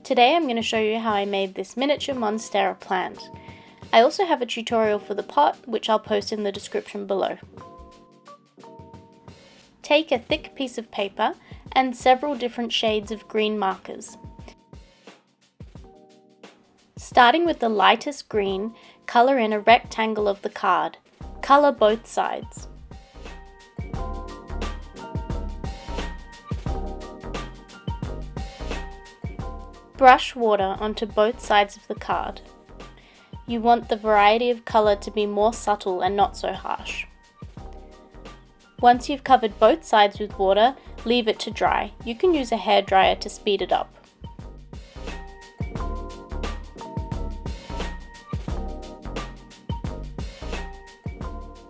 Today I'm going to show you how I made this miniature Monstera plant. I also have a tutorial for the pot, which I'll post in the description below. Take a thick piece of paper and several different shades of green markers. Starting with the lightest green, colour in a rectangle of the card. Colour both sides. Brush water onto both sides of the card. You want the variety of colour to be more subtle and not so harsh. Once you've covered both sides with water, leave it to dry. You can use a hairdryer to speed it up.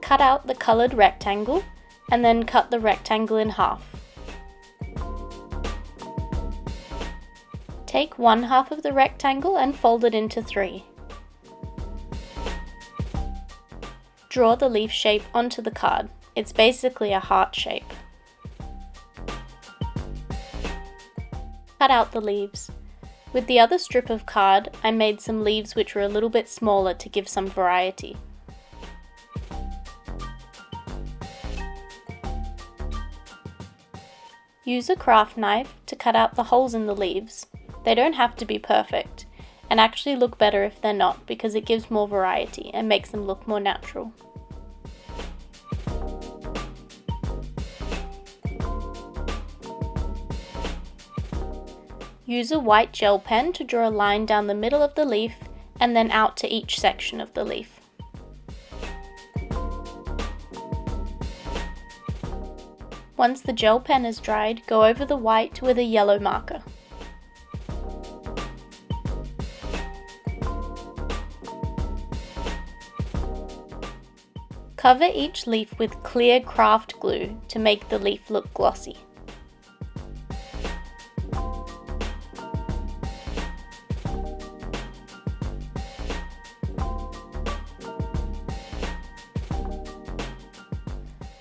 Cut out the coloured rectangle and then cut the rectangle in half. Take one half of the rectangle and fold it into 3. Draw the leaf shape onto the card. It's basically a heart shape. Cut out the leaves. With the other strip of card, I made some leaves which were a little bit smaller to give some variety. Use a craft knife to cut out the holes in the leaves. They don't have to be perfect, and actually look better if they're not, because it gives more variety and makes them look more natural. Use a white gel pen to draw a line down the middle of the leaf and then out to each section of the leaf. Once the gel pen is dried, go over the white with a yellow marker. Cover each leaf with clear craft glue to make the leaf look glossy.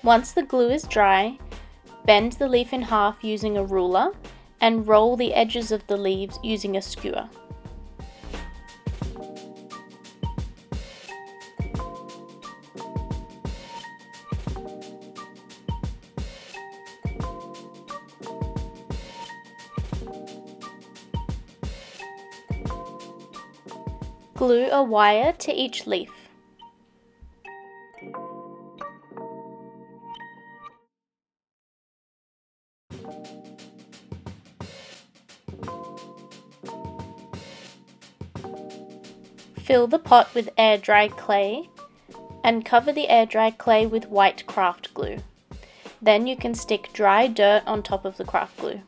Once the glue is dry, bend the leaf in half using a ruler and roll the edges of the leaves using a skewer. Glue a wire to each leaf. Fill the pot with air-dry clay and cover the air-dry clay with white craft glue. Then you can stick dry dirt on top of the craft glue.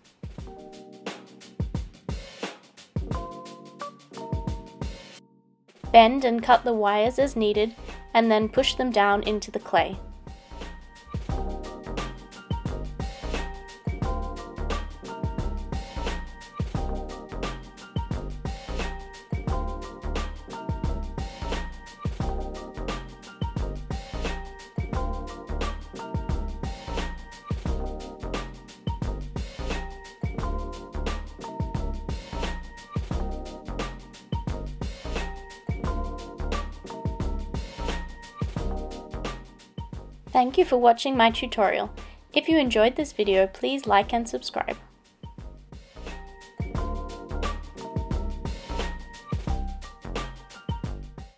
Bend and cut the wires as needed and then push them down into the clay. Thank you for watching my tutorial. If you enjoyed this video, please like and subscribe.